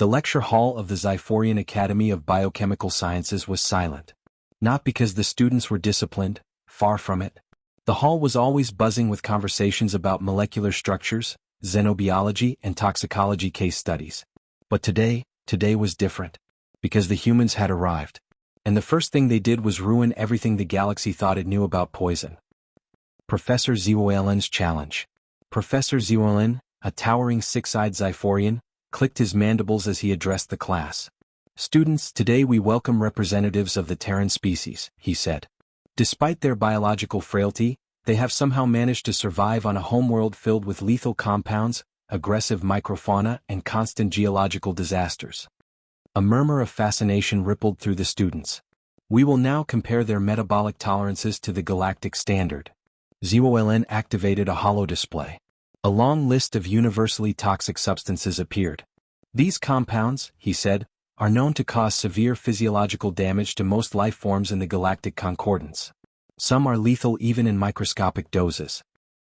The lecture hall of the Zyphorian Academy of Biochemical Sciences was silent. Not because the students were disciplined, far from it. The hall was always buzzing with conversations about molecular structures, xenobiology, and toxicology case studies. But today was different. Because the humans had arrived. And the first thing they did was ruin everything the galaxy thought it knew about poison. Professor Zewalen's challenge. Professor Zewalen, a towering six-eyed Zyphorian, clicked his mandibles as he addressed the class. "Students, today we welcome representatives of the Terran species," he said. "Despite their biological frailty, they have somehow managed to survive on a homeworld filled with lethal compounds, aggressive microfauna, and constant geological disasters." A murmur of fascination rippled through the students. "We will now compare their metabolic tolerances to the galactic standard." Zewalen activated a holodisplay. A long list of universally toxic substances appeared. "These compounds," he said, "are known to cause severe physiological damage to most life forms in the galactic concordance. Some are lethal even in microscopic doses."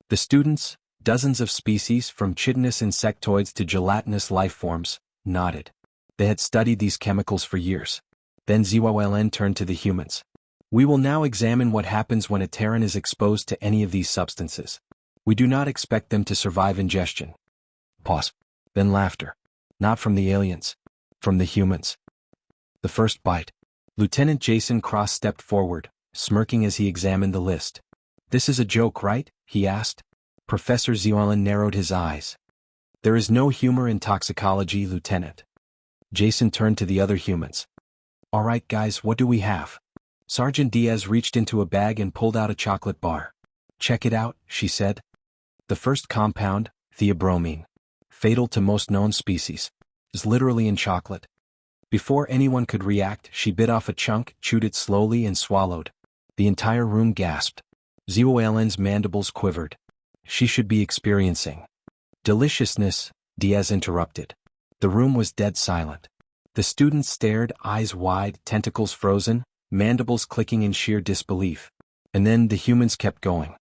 The students, dozens of species from chitinous insectoids to gelatinous life forms, nodded. They had studied these chemicals for years. Then Zewalen turned to the humans. "We will now examine what happens when a Terran is exposed to any of these substances. We do not expect them to survive ingestion." Pause. Then laughter. Not from the aliens. From the humans. The first bite. Lieutenant Jason Cross stepped forward, smirking as he examined the list. "This is a joke, right?" he asked. Professor Zewalen narrowed his eyes. "There is no humor in toxicology, Lieutenant." Jason turned to the other humans. "All right, guys, what do we have?" Sergeant Diaz reached into a bag and pulled out a chocolate bar. "Check it out," she said. The first compound, theobromine, fatal to most known species, is literally in chocolate. Before anyone could react, she bit off a chunk, chewed it slowly, and swallowed. The entire room gasped. Zewalen's mandibles quivered. She should be experiencing deliciousness, Diaz interrupted. The room was dead silent. The students stared, eyes wide, tentacles frozen, mandibles clicking in sheer disbelief. And then the humans kept going.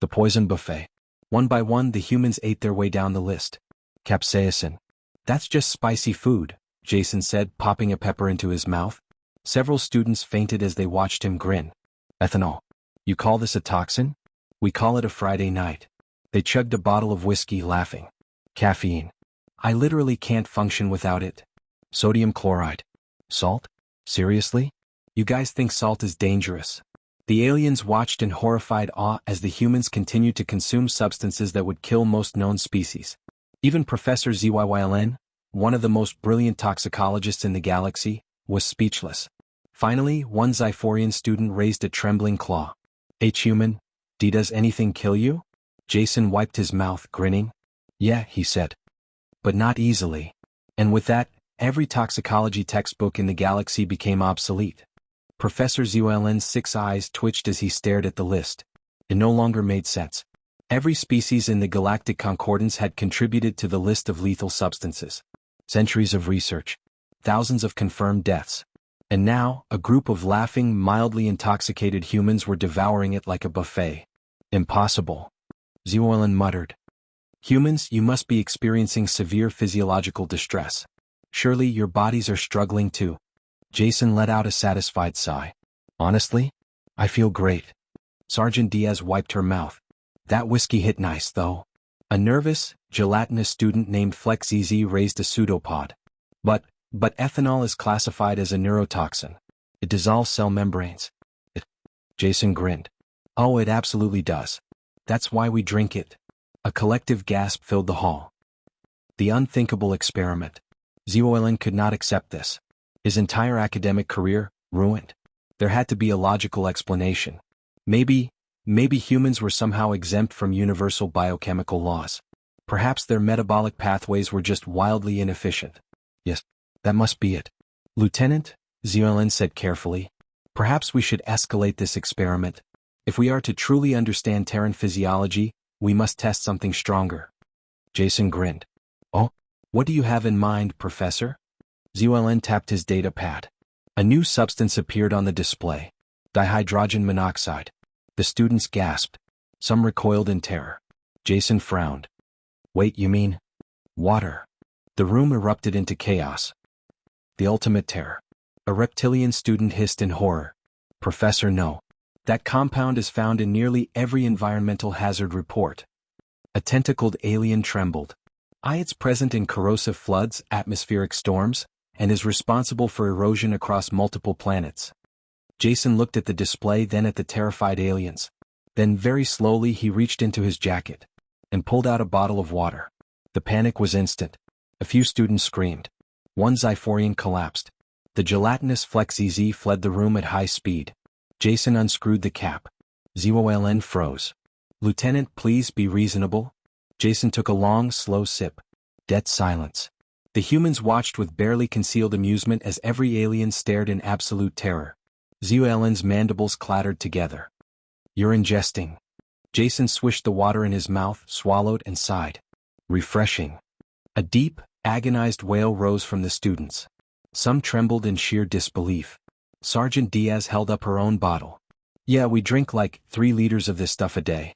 The poison buffet. One by one, the humans ate their way down the list. Capsaicin. "That's just spicy food," Jason said, popping a pepper into his mouth. Several students fainted as they watched him grin. "Ethanol. You call this a toxin? We call it a Friday night." They chugged a bottle of whiskey, laughing. "Caffeine. I literally can't function without it." "Sodium chloride. Salt? Seriously? You guys think salt is dangerous?" The aliens watched in horrified awe as the humans continued to consume substances that would kill most known species. Even Professor Zewalen, one of the most brilliant toxicologists in the galaxy, was speechless. Finally, one Zyphorian student raised a trembling claw. "H-human, does anything kill you?" Jason wiped his mouth, grinning. "Yeah," he said. "But not easily." And with that, every toxicology textbook in the galaxy became obsolete. Professor Zewalen's 6 eyes twitched as he stared at the list. It no longer made sense. Every species in the galactic concordance had contributed to the list of lethal substances. Centuries of research. Thousands of confirmed deaths. And now, a group of laughing, mildly intoxicated humans were devouring it like a buffet. "Impossible," Zewalen muttered. "Humans, you must be experiencing severe physiological distress. Surely your bodies are struggling too." Jason let out a satisfied sigh. "Honestly, I feel great." Sergeant Diaz wiped her mouth. "That whiskey hit nice, though." A nervous, gelatinous student named Flex ZZ raised a pseudopod. But ethanol is classified as a neurotoxin. It dissolves cell membranes." Jason grinned. "Oh, it absolutely does. That's why we drink it." A collective gasp filled the hall. The unthinkable experiment. Zewalen could not accept this. His entire academic career, ruined. There had to be a logical explanation. Maybe humans were somehow exempt from universal biochemical laws. Perhaps their metabolic pathways were just wildly inefficient. "Yes, that must be it." "Lieutenant," Zewalen said carefully, "perhaps we should escalate this experiment. If we are to truly understand Terran physiology, we must test something stronger." Jason grinned. "Oh, what do you have in mind, Professor?" Zewalen tapped his data pad. A new substance appeared on the display. Dihydrogen monoxide. The students gasped. Some recoiled in terror. Jason frowned. "Wait, you mean water?" The room erupted into chaos. The ultimate terror. A reptilian student hissed in horror. Professor, no. That compound is found in nearly every environmental hazard report. A tentacled alien trembled. It's present in corrosive floods, atmospheric storms, and is responsible for erosion across multiple planets. Jason looked at the display, then at the terrified aliens. Then very slowly he reached into his jacket and pulled out a bottle of water. The panic was instant. A few students screamed. One Xiphorian collapsed. The gelatinous Flex EZ fled the room at high speed. Jason unscrewed the cap. ZOLN froze. Lieutenant, please be reasonable. Jason took a long, slow sip. Dead silence. The humans watched with barely concealed amusement as every alien stared in absolute terror. ZOLN's mandibles clattered together. You're ingesting. Jason swished the water in his mouth, swallowed, and sighed. Refreshing. A deep, agonized wail rose from the students. Some trembled in sheer disbelief. Sergeant Diaz held up her own bottle. Yeah, we drink like 3 liters of this stuff a day.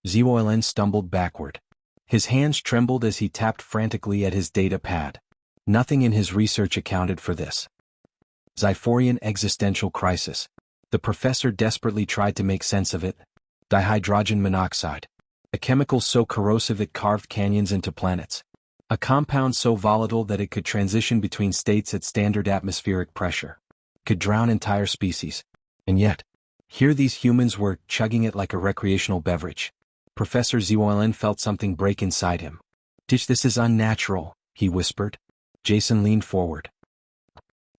ZOLN stumbled backward. His hands trembled as he tapped frantically at his data pad. Nothing in his research accounted for this. Xiphorian existential crisis. The professor desperately tried to make sense of it. Dihydrogen monoxide. A chemical so corrosive it carved canyons into planets. A compound so volatile that it could transition between states at standard atmospheric pressure. Could drown entire species. And yet, here these humans were chugging it like a recreational beverage. Professor ZOLN felt something break inside him. This is unnatural, he whispered. Jason leaned forward.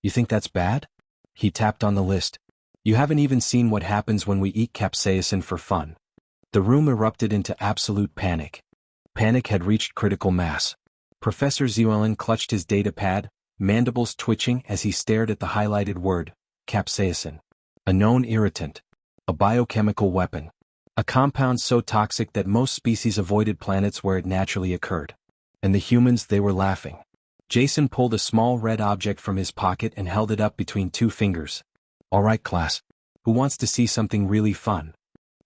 You think that's bad? He tapped on the list. You haven't even seen what happens when we eat capsaicin for fun. The room erupted into absolute panic. Panic had reached critical mass. Professor ZOLN clutched his data pad, mandibles twitching as he stared at the highlighted word, capsaicin. A known irritant. A biochemical weapon. A compound so toxic that most species avoided planets where it naturally occurred. And the humans, they were laughing. Jason pulled a small red object from his pocket and held it up between 2 fingers. All right, class. Who wants to see something really fun?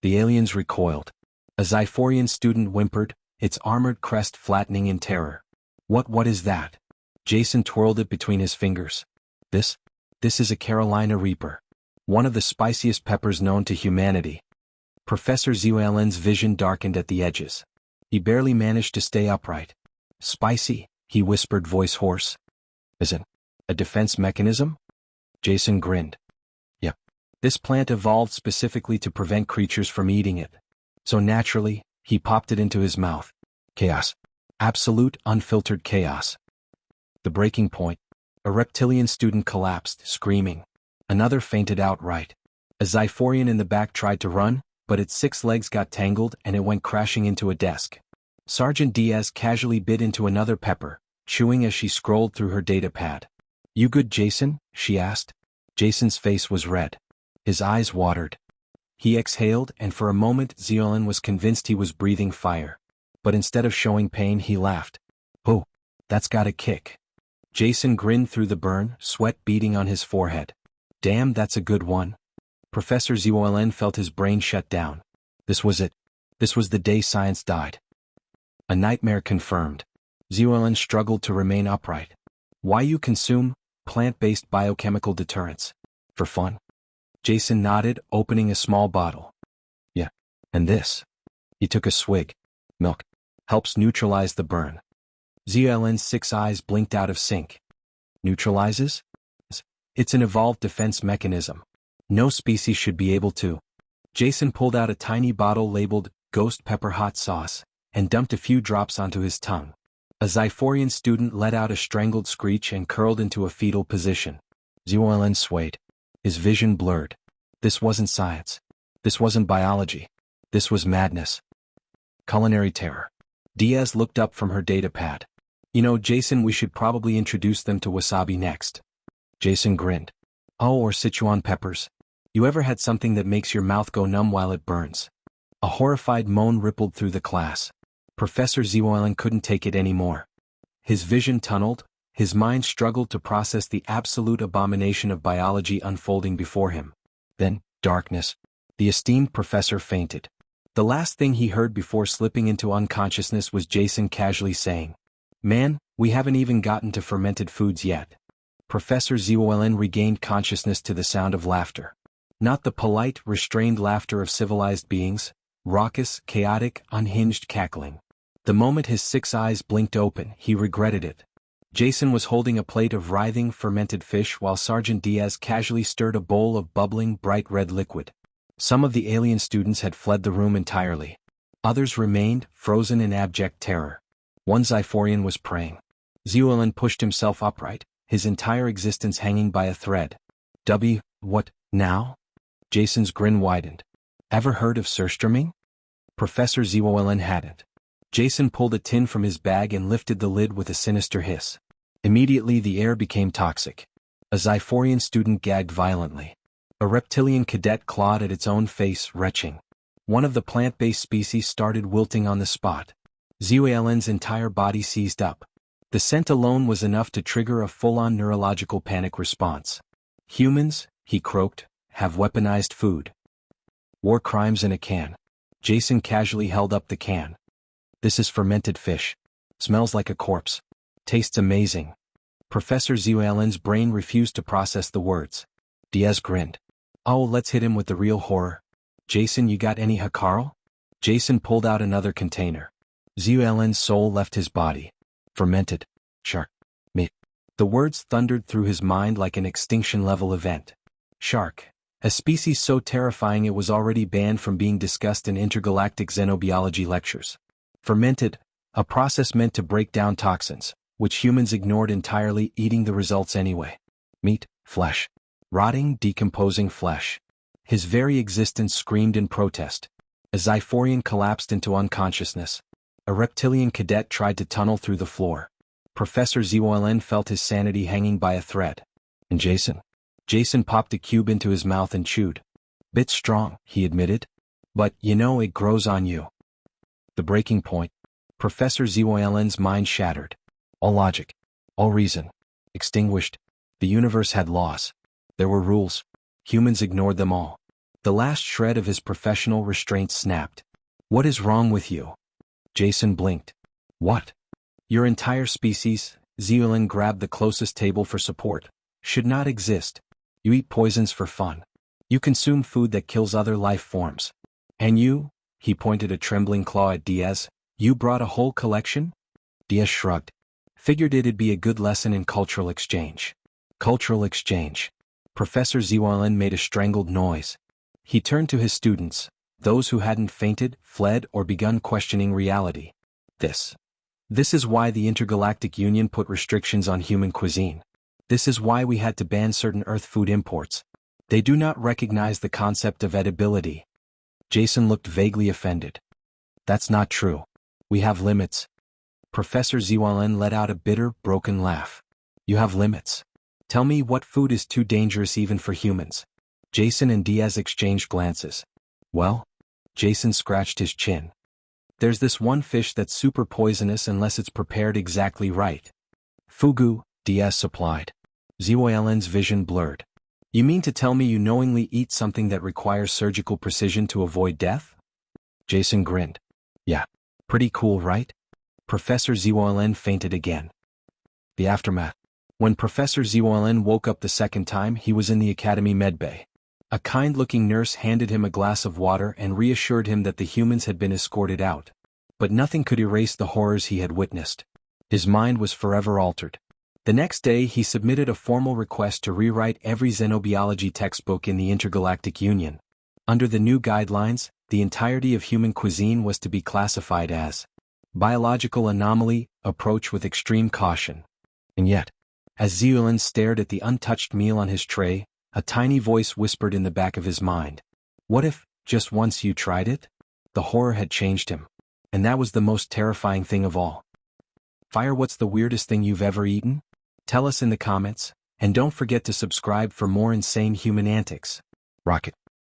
The aliens recoiled. A Xiphorian student whimpered, its armored crest flattening in terror. What is that? Jason twirled it between his fingers. This is a Carolina Reaper. One of the spiciest peppers known to humanity. Professor ZOLN's vision darkened at the edges. He barely managed to stay upright. Spicy, he whispered, voice hoarse. Is it a defense mechanism? Jason grinned. Yep. This plant evolved specifically to prevent creatures from eating it. So naturally, he popped it into his mouth. Chaos. Absolute, unfiltered chaos. The breaking point. A reptilian student collapsed, screaming. Another fainted outright. A Xiphorian in the back tried to run, but its 6 legs got tangled and it went crashing into a desk. Sergeant Diaz casually bit into another pepper, chewing as she scrolled through her data pad. You good, Jason? She asked. Jason's face was red. His eyes watered. He exhaled, and for a moment ZOLN was convinced he was breathing fire. But instead of showing pain, he laughed. Oh, that's got a kick. Jason grinned through the burn, sweat beading on his forehead. Damn, that's a good one. Professor ZOLN felt his brain shut down. This was it. This was the day science died. A nightmare confirmed. ZOLN struggled to remain upright. Why you consume plant-based biochemical deterrents? For fun? Jason nodded, opening a small bottle. Yeah. And this? He took a swig. Milk. Helps neutralize the burn. ZOLN's 6 eyes blinked out of sync. Neutralizes? It's an evolved defense mechanism. No species should be able to. Jason pulled out a tiny bottle labeled Ghost Pepper Hot Sauce and dumped a few drops onto his tongue. A Xiphorian student let out a strangled screech and curled into a fetal position. ZOLN swayed. His vision blurred. This wasn't science. This wasn't biology. This was madness. Culinary terror. Diaz looked up from her data pad. You know, Jason, we should probably introduce them to wasabi next. Jason grinned. Oh, or Sichuan peppers. You ever had something that makes your mouth go numb while it burns? A horrified moan rippled through the class. Professor ZOLN couldn't take it anymore. His vision tunneled, his mind struggled to process the absolute abomination of biology unfolding before him. Then, darkness. The esteemed professor fainted. The last thing he heard before slipping into unconsciousness was Jason casually saying, Man, we haven't even gotten to fermented foods yet. Professor Zeolin regained consciousness to the sound of laughter. Not the polite, restrained laughter of civilized beings, raucous, chaotic, unhinged cackling. The moment his 6 eyes blinked open, he regretted it. Jason was holding a plate of writhing, fermented fish while Sergeant Diaz casually stirred a bowl of bubbling, bright red liquid. Some of the alien students had fled the room entirely. Others remained, frozen in abject terror. One Zyphorian was praying. Zeolin pushed himself upright, his entire existence hanging by a thread. What, now? Jason's grin widened. Ever heard of surströmming? Professor Zeolin hadn't. Jason pulled a tin from his bag and lifted the lid with a sinister hiss. Immediately the air became toxic. A Zyphorian student gagged violently. A reptilian cadet clawed at its own face, retching. One of the plant-based species started wilting on the spot. Zeolin's entire body seized up. The scent alone was enough to trigger a full-on neurological panic response. Humans, he croaked, have weaponized food. War crimes in a can. Jason casually held up the can. This is fermented fish. Smells like a corpse. Tastes amazing. Professor Zeolin's brain refused to process the words. Diaz grinned. Oh, let's hit him with the real horror. Jason, you got any Hakarl? Jason pulled out another container. Zeolin's soul left his body. Fermented. Shark. Meat. The words thundered through his mind like an extinction-level event. Shark. A species so terrifying it was already banned from being discussed in intergalactic xenobiology lectures. Fermented. A process meant to break down toxins, which humans ignored entirely, eating the results anyway. Meat. Flesh. Rotting, decomposing flesh. His very existence screamed in protest. A Zyphorian collapsed into unconsciousness. A reptilian cadet tried to tunnel through the floor. Professor Zeolin felt his sanity hanging by a thread. And Jason? Jason popped a cube into his mouth and chewed. Bit strong, he admitted. But, it grows on you. The breaking point. Professor Zeolin's mind shattered. All logic. All reason. Extinguished. The universe had laws. There were rules. Humans ignored them all. The last shred of his professional restraint snapped. What is wrong with you? Jason blinked. What? Your entire species, Zeolin grabbed the closest table for support, should not exist. You eat poisons for fun. You consume food that kills other life forms. And you, he pointed a trembling claw at Diaz, you brought a whole collection? Diaz shrugged. Figured it'd be a good lesson in cultural exchange. Cultural exchange. Professor Zeolin made a strangled noise. He turned to his students, those who hadn't fainted, fled, or begun questioning reality. This is why the Intergalactic Union put restrictions on human cuisine. This is why we had to ban certain Earth food imports. They do not recognize the concept of edibility. Jason looked vaguely offended. That's not true. We have limits. Professor Zeolin let out a bitter, broken laugh. You have limits. Tell me what food is too dangerous even for humans. Jason and Diaz exchanged glances. Well? Jason scratched his chin. There's this one fish that's super poisonous unless it's prepared exactly right. Fugu, Diaz supplied. Zeolin's vision blurred. You mean to tell me you knowingly eat something that requires surgical precision to avoid death? Jason grinned. Yeah. Pretty cool, right? Professor Zeolin fainted again. The aftermath. When Professor Zeolin woke up the second time, he was in the academy medbay. A kind-looking nurse handed him a glass of water and reassured him that the humans had been escorted out. But nothing could erase the horrors he had witnessed. His mind was forever altered. The next day he submitted a formal request to rewrite every xenobiology textbook in the Intergalactic Union. Under the new guidelines, the entirety of human cuisine was to be classified as biological anomaly, approach with extreme caution. And yet, as Zeolin stared at the untouched meal on his tray, a tiny voice whispered in the back of his mind. What if, just once you tried it? The horror had changed him. And that was the most terrifying thing of all. Fire, what's the weirdest thing you've ever eaten? Tell us in the comments, and don't forget to subscribe for more insane human antics. Rocket.